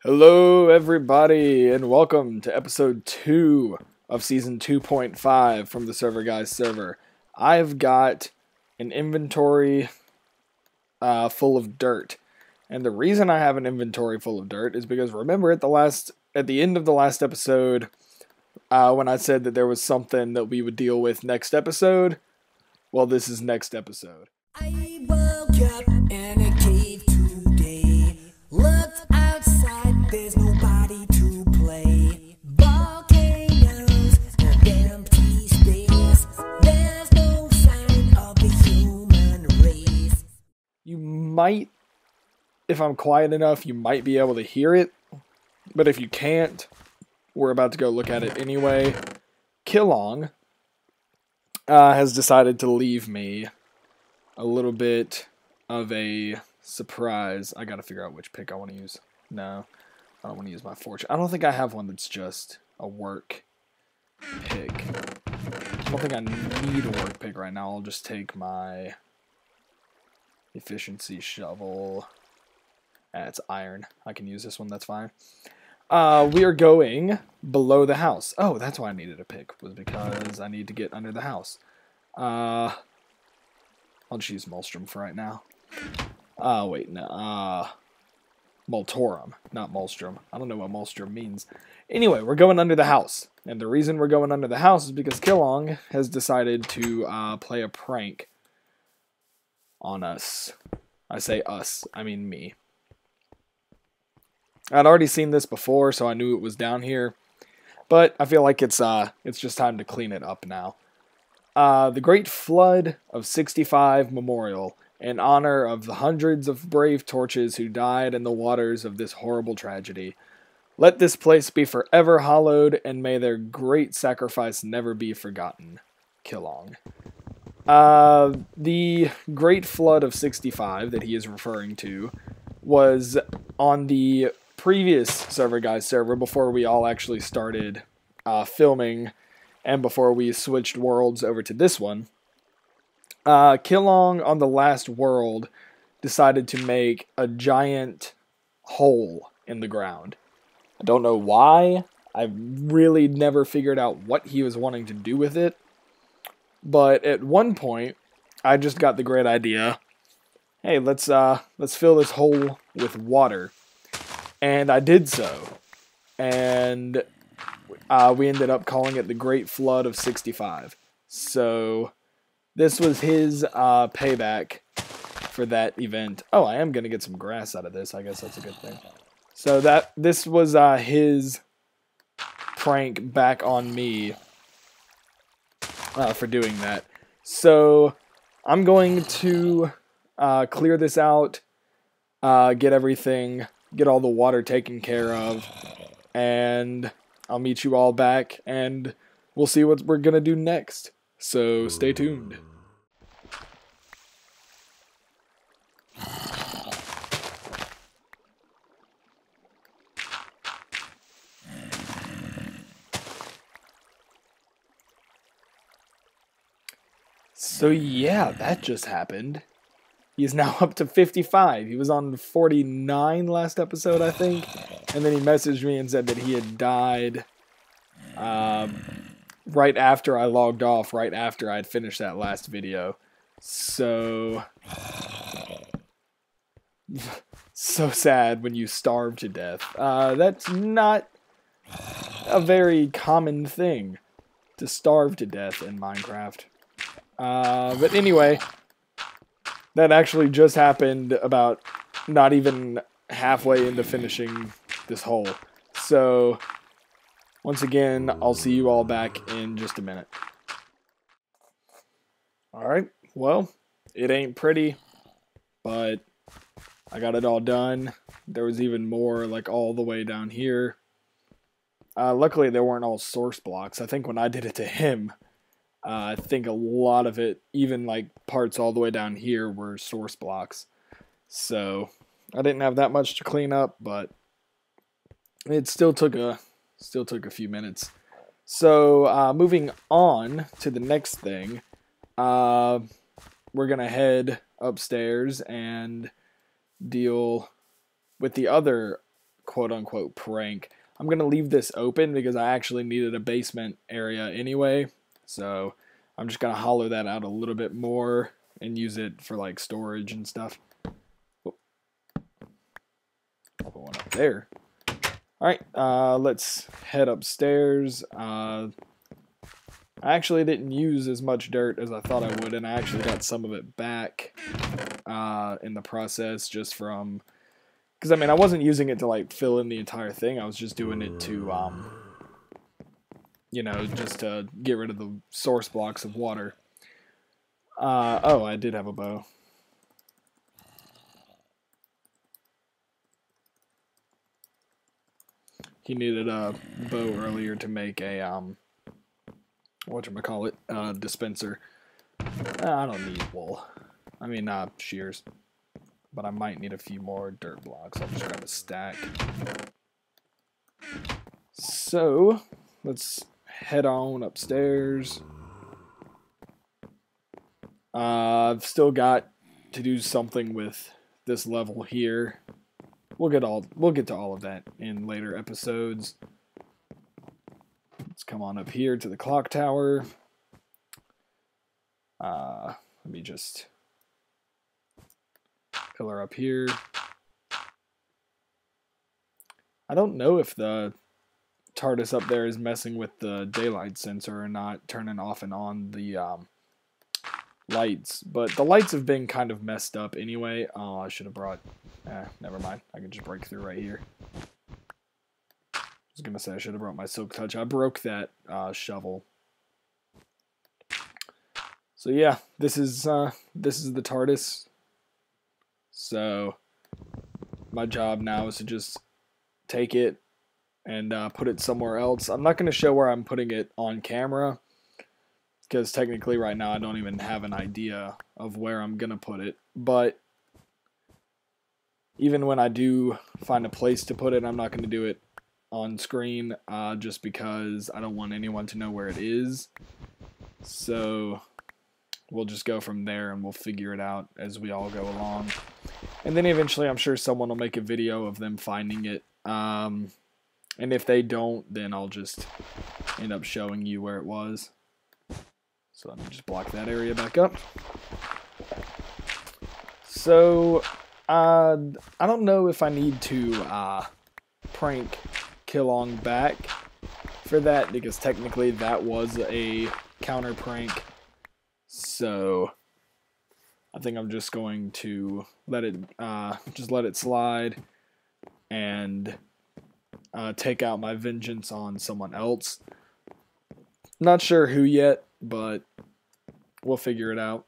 Hello, everybody, and welcome to episode 2 of season 2.5 from the Server Guys server. I've got an inventory full of dirt, and the reason I have an inventory full of dirt is because remember at the end of the last episode, when I said that there was something that we would deal with next episode. Well, this is next episode. I woke up in a cave today. Looked outside, there's nobody to play. Volcanoes and empty space. There's no sign of the human race. You might, if I'm quiet enough, you might be able to hear it. But if you can't, we're about to go look at it anyway. Kilong has decided to leave me a little bit of a surprise. I gotta figure out which pick I want to use. No, I don't want to use my fortune. I don't think I have one that's just a work pick. I don't think I need a work pick right now. I'll just take my efficiency shovel. It's iron. I can use this one, that's fine. We are going below the house. Oh, that's why I needed a pick, was because I need to get under the house. I'll just use Molstrom for right now. Wait, no, Moltorum, not Molstrom. I don't know what Molstrom means. Anyway, we're going under the house. And the reason we're going under the house is because Kilong has decided to play a prank on us. I say us, I mean me. I'd already seen this before, so I knew it was down here. But I feel like it's just time to clean it up now. The Great Flood of 65 Memorial, in honor of the hundreds of brave torches who died in the waters of this horrible tragedy. Let this place be forever hallowed, and may their great sacrifice never be forgotten. Kilong. The Great Flood of 65 that he is referring to was on the previous Server Guys server before we all actually started filming and before we switched worlds over to this one. Kilong on the last world decided to make a giant hole in the ground. I don't know why. I really never figured out what he was wanting to do with it. But at one point, I just got the great idea. Hey, let's fill this hole with water. And I did so. And we ended up calling it the Great Flood of 65. So this was his payback for that event. Oh, I am going to get some grass out of this. I guess that's a good thing. So this was his prank back on me for doing that. So I'm going to clear this out, get all the water taken care of, and I'll meet you all back, and we'll see what we're going to do next. So stay tuned. So yeah, that just happened. He's now up to 55. He was on 49 last episode, I think. And then he messaged me and said that he had died right after I logged off, right after I'd finished that last video. So sad when you starve to death. That's not a very common thing, to starve to death in Minecraft. But anyway, that actually just happened about not even halfway into finishing this hole. So, once again, I'll see you all back in just a minute. Alright, well, it ain't pretty, but I got it all done. There was even more, like, all the way down here. Luckily, they weren't all source blocks. I think when I did it to him, I think a lot of it, even like parts all the way down here, were source blocks. So I didn't have that much to clean up, but it still took a few minutes. So moving on to the next thing, we're gonna head upstairs and deal with the other quote-unquote prank. I'm going to leave this open because I actually needed a basement area anyway. So I'm just going to hollow that out a little bit more and use it for like storage and stuff. Oh. I'll put one up there. Alright, let's head upstairs. I actually didn't use as much dirt as I thought I would, and I actually got some of it back in the process just from... Because, I mean, I wasn't using it to, like, fill in the entire thing. I was just doing it to, you know, just to get rid of the source blocks of water. Oh, I did have a bow. He needed a bow earlier to make a, whatchamacallit, dispenser. I don't need wool. I mean, shears. But I might need a few more dirt blocks. I'll just grab a stack. So, let's head on upstairs. I've still got to do something with this level here. We'll get to all of that in later episodes. Let's come on up here to the clock tower. Let me just pillar up here. I don't know if the TARDIS up there is messing with the daylight sensor or not, turning off and on the lights, but the lights have been kind of messed up anyway. Oh, I should have brought... never mind. I can just break through right here. I was gonna say I should have brought my silk touch. I broke that shovel. So yeah, this is the TARDIS. So my job now is to just take it and put it somewhere else. I'm not going to show where I'm putting it on camera because technically right now I don't even have an idea of where I'm going to put it. But even when I do find a place to put it, I'm not going to do it on screen just because I don't want anyone to know where it is. So we'll just go from there and we'll figure it out as we all go along. And then eventually I'm sure someone will make a video of them finding it. And if they don't, then I'll just end up showing you where it was. So let me just block that area back up. So, I don't know if I need to prank Kilong back for that, because technically that was a counter prank. So I think I'm just going to let it slide and take out my vengeance on someone else. Not sure who yet, but we'll figure it out.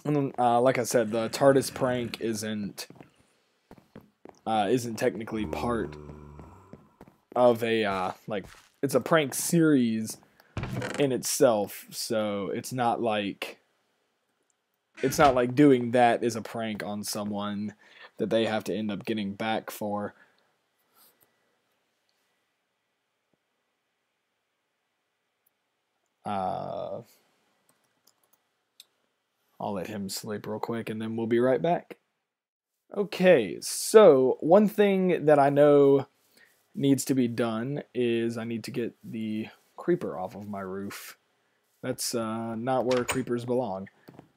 And like I said, the TARDIS prank isn't technically part of a like, it's a prank series in itself, so it's not like doing that is a prank on someone that they have to end up getting back for. I'll let him sleep real quick and then we'll be right back. Okay, so one thing that I know needs to be done is I need to get the creeper off of my roof. That's not where creepers belong.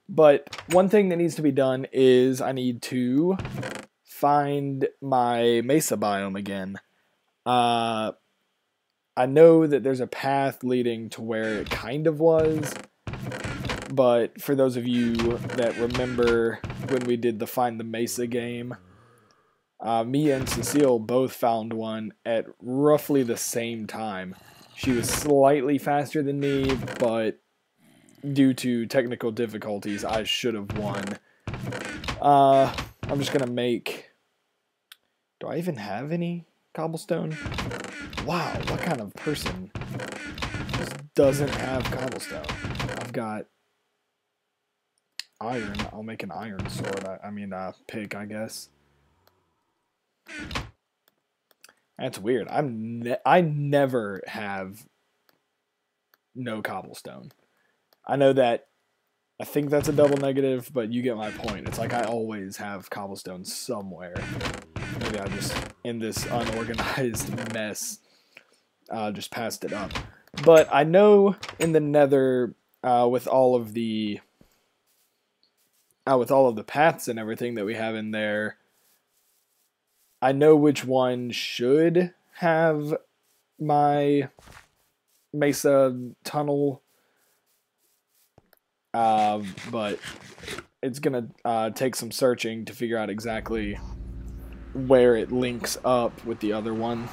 But one thing that needs to be done is I need to find my Mesa biome again. I know that there's a path leading to where it kind of was, but for those of you that remember when we did the Find the Mesa game, me and Cecile both found one at roughly the same time. She was slightly faster than me, but due to technical difficulties, I should have won. I'm just gonna make... Do I even have any cobblestone? Wow, what kind of person just doesn't have cobblestone? I've got iron. I'll make an iron sword. I mean, pick, I guess. That's weird. I never have no cobblestone. I know that, I think that's a double negative, but you get my point. It's like I always have cobblestone somewhere. Maybe maybe I just, in this unorganized mess, just passed it up. But I know in the Nether, with all of the paths and everything that we have in there, I know which one should have my Mesa tunnel, but it's gonna take some searching to figure out exactly where it links up with the other one.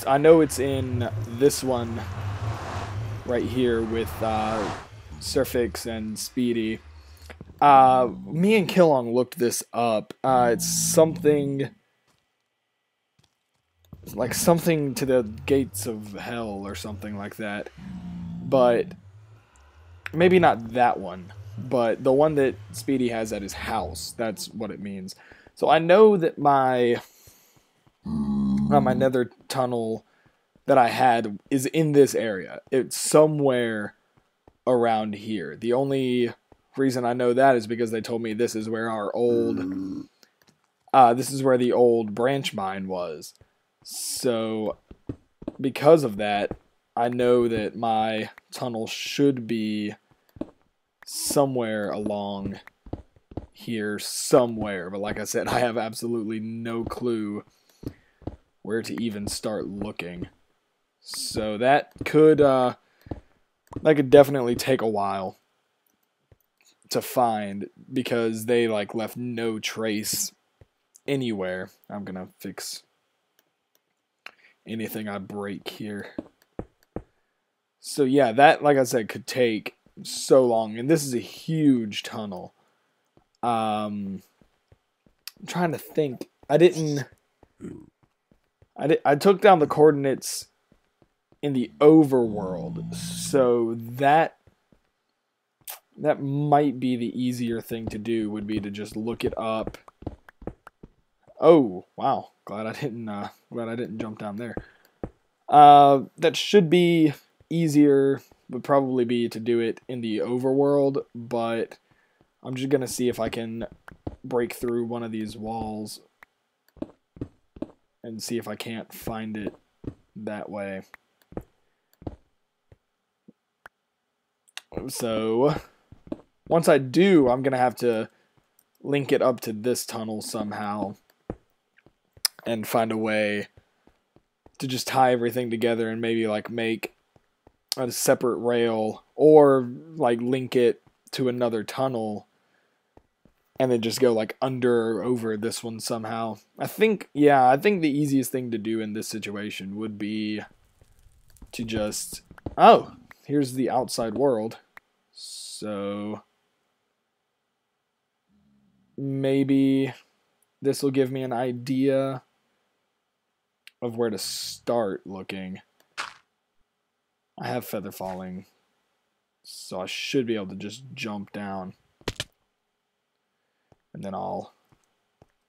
I know it's in this one right here with Surfix and Speedy. Me and Killong looked this up. It's something like something to the gates of hell or something like that. But maybe not that one, but the one that Speedy has at his house. That's what it means. So I know that my Nether tunnel that I had is in this area. It's somewhere around here. The only reason I know that is because they told me this is where our old this is where the old branch mine was. So because of that, I know that my tunnel should be somewhere along here somewhere, but like I said, I have absolutely no clue where to even start looking. So that could definitely take a while to find, because they like left no trace anywhere. I'm gonna fix anything I break here. So yeah, that, like I said, could take so long, and this is a huge tunnel. I'm trying to think. I took down the coordinates in the overworld, so that might be the easier thing to do, would be to just look it up. Oh, wow. Glad I didn't jump down there. That should be easier, would probably be to do it in the overworld, but I'm just gonna see if I can break through one of these walls and see if I can't find it that way. So once I do, I'm gonna have to link it up to this tunnel somehow and find a way to just tie everything together and maybe like make a separate rail, or like link it to another tunnel and then just go like under or over this one somehow. I think the easiest thing to do in this situation would be to just, oh, here's the outside world. So maybe this will give me an idea of where to start looking. I have feather falling, so I should be able to just jump down. And then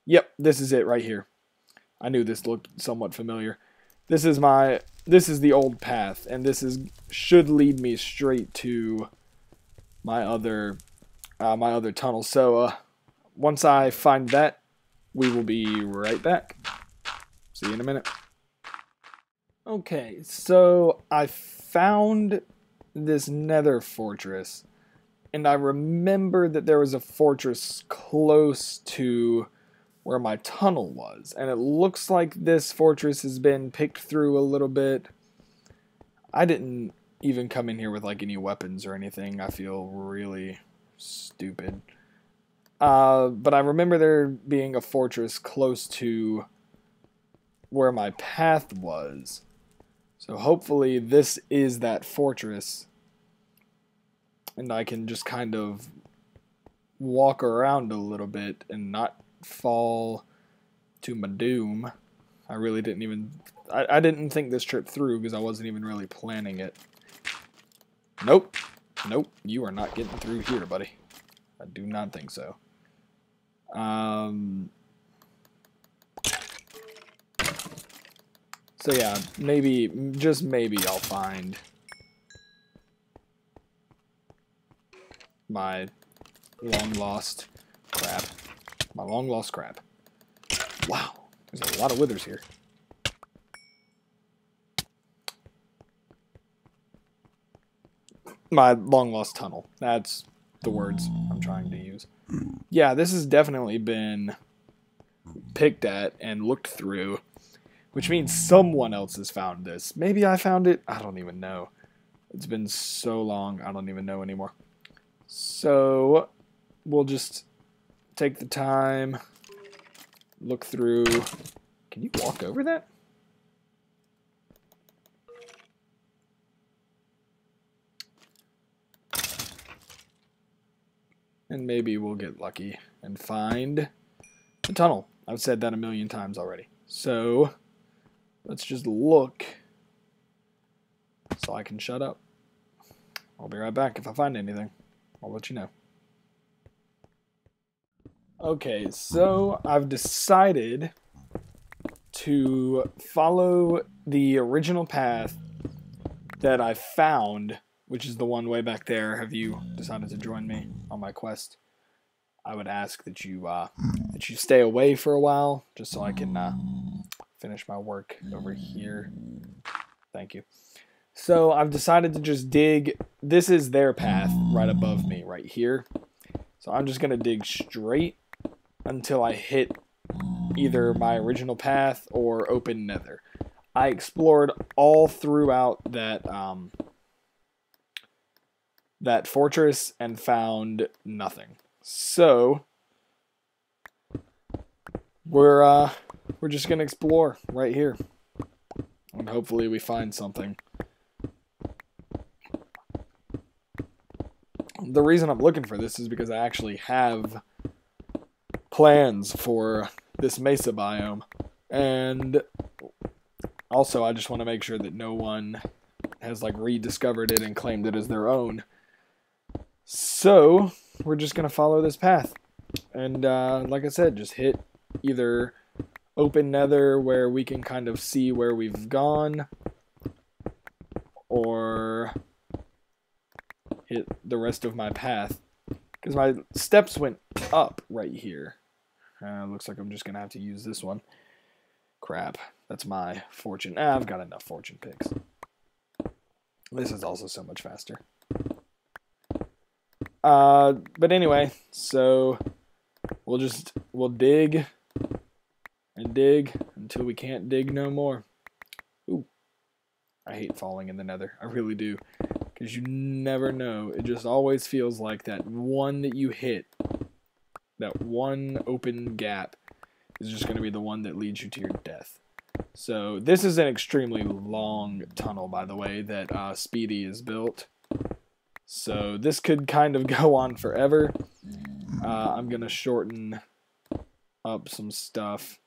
yep, this is it right here. I knew this looked somewhat familiar. This is the old path, and should lead me straight to my other tunnel. So once I find that, we will be right back. See you in a minute. Okay, so I found this nether fortress, and I remembered that there was a fortress close to where my tunnel was, and it looks like this fortress has been picked through a little bit. I didn't even come in here with like any weapons or anything. I feel really stupid. But I remember there being a fortress close to where my path was. So hopefully this is that fortress, and I can just kind of walk around a little bit and not fall to my doom. I really didn't even... I didn't think this trip through because I wasn't even really planning it. Nope. Nope. You are not getting through here, buddy. I do not think so. So yeah, maybe, just maybe I'll find my long lost crap. My long lost crap. Wow, there's a lot of withers here. My long lost tunnel. That's the words I'm trying to use. Yeah, this has definitely been picked at and looked through, which means someone else has found this. Maybe I found it. I don't even know. It's been so long, I don't even know anymore. So we'll just take the time, look through. Can you walk over that? And maybe we'll get lucky and find the tunnel. I've said that a million times already. So let's just look so I can shut up. I'll be right back. If I find anything, I'll let you know. Okay, so I've decided to follow the original path that I found, which is the one way back there. Have you decided to join me on my quest? I would ask that you stay away for a while, just so I can finish my work over here. Thank you. So I've decided to just dig. This is their path right above me, right here. So I'm just going to dig straight until I hit either my original path or open nether. I explored all throughout that that fortress and found nothing. So we're just gonna explore right here, and hopefully we find something. The reason I'm looking for this is because I actually have plans for this Mesa biome, and also I just want to make sure that no one has like rediscovered it and claimed it as their own. So we're just gonna follow this path, and like I said, just hit either open nether where we can kind of see where we've gone, or hit the rest of my path, because my steps went up right here. Looks like I'm just gonna have to use this one. Crap, that's my fortune. I've got enough fortune picks. This is also so much faster. But anyway, so we'll dig and dig until we can't dig no more. Ooh, I hate falling in the nether. I really do, because you never know. It just always feels like that one that you hit, that one open gap, is just going to be the one that leads you to your death. So this is an extremely long tunnel, by the way, that Speedy has built. So this could kind of go on forever. I'm going to shorten up some stuff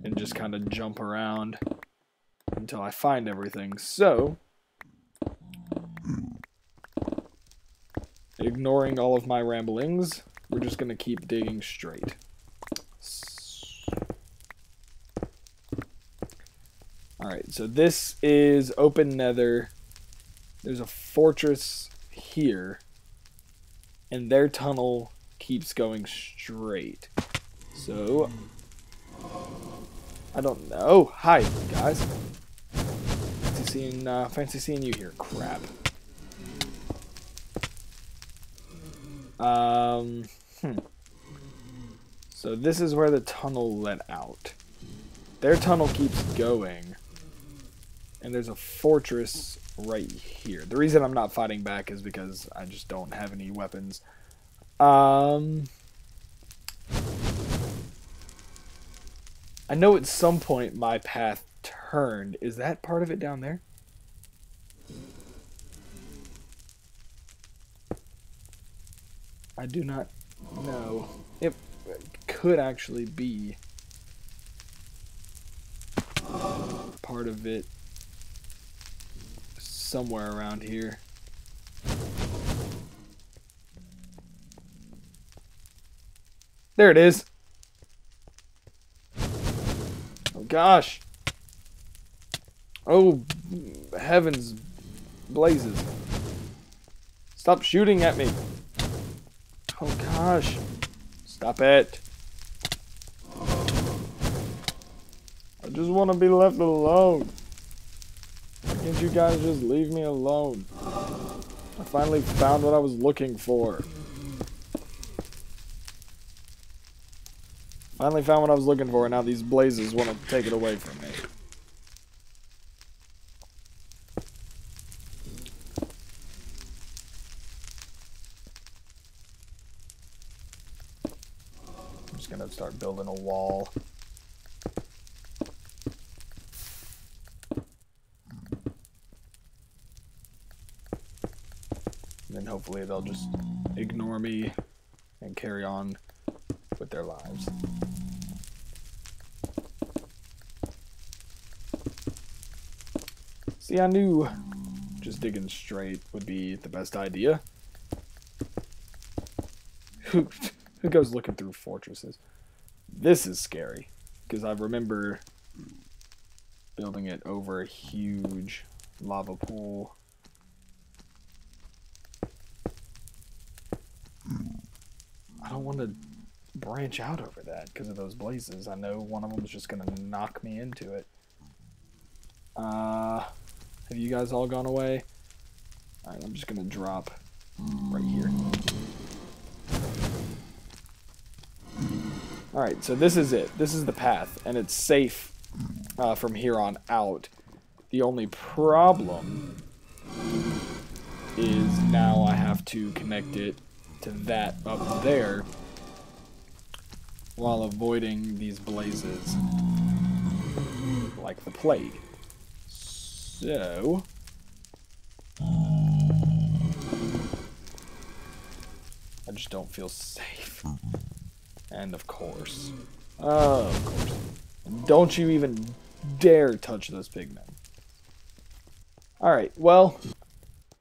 and just kind of jump around until I find everything. So, ignoring all of my ramblings, we're just going to keep digging straight. Alright, so this is open nether. There's a fortress here, and their tunnel keeps going straight. So, I don't know. Oh, hi, guys. Fancy seeing you here. Crap. So this is where the tunnel let out. Their tunnel keeps going, and there's a fortress right here. The reason I'm not fighting back is because I just don't have any weapons. I know at some point my path turned. Is that part of it down there? I do not know. It could actually be part of it somewhere around here. There it is. Oh gosh. Oh heavens blazes. Stop shooting at me. Oh gosh. Stop it. I just want to be left alone. Why can't you guys just leave me alone? I finally found what I was looking for. Finally found what I was looking for, and now these blazes want to take it away from me. I'm just gonna start building a wall. And then hopefully they'll just ignore me and carry on with their lives. See, I knew just digging straight would be the best idea. Who goes looking through fortresses? This is scary, because I remember building it over a huge lava pool. I don't want to branch out over that because of those blazes. I know one of them is just going to knock me into it. Have you guys all gone away? Alright, I'm just going to drop right here. Alright, so this is it. This is the path, and it's safe from here on out. The only problem is now I have to connect it to that up there while avoiding these blazes like the plague. So I just don't feel safe. And of course, don't you even dare touch those pigmen. Alright, well,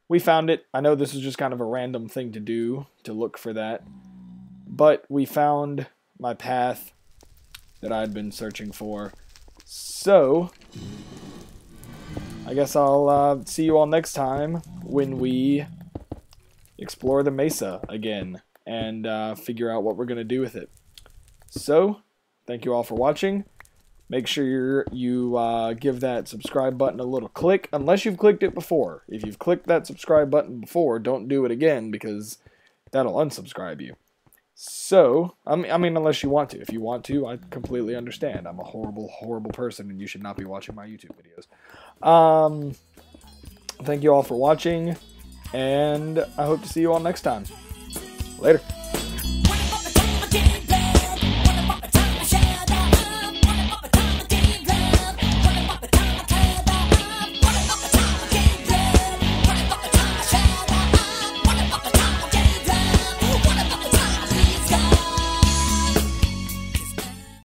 we found it. I know this is just kind of a random thing to do, to look for that. But we found my path that I'd been searching for. So I guess I'll see you all next time when we explore the Mesa again and figure out what we're going to do with it. So, thank you all for watching. Make sure you give that subscribe button a little click, unless you've clicked it before. If you've clicked that subscribe button before, don't do it again, because that'll unsubscribe you. So, I mean, unless you want to. If you want to, I completely understand. I'm a horrible, horrible person, and you should not be watching my YouTube videos. Thank you all for watching, and I hope to see you all next time. Later.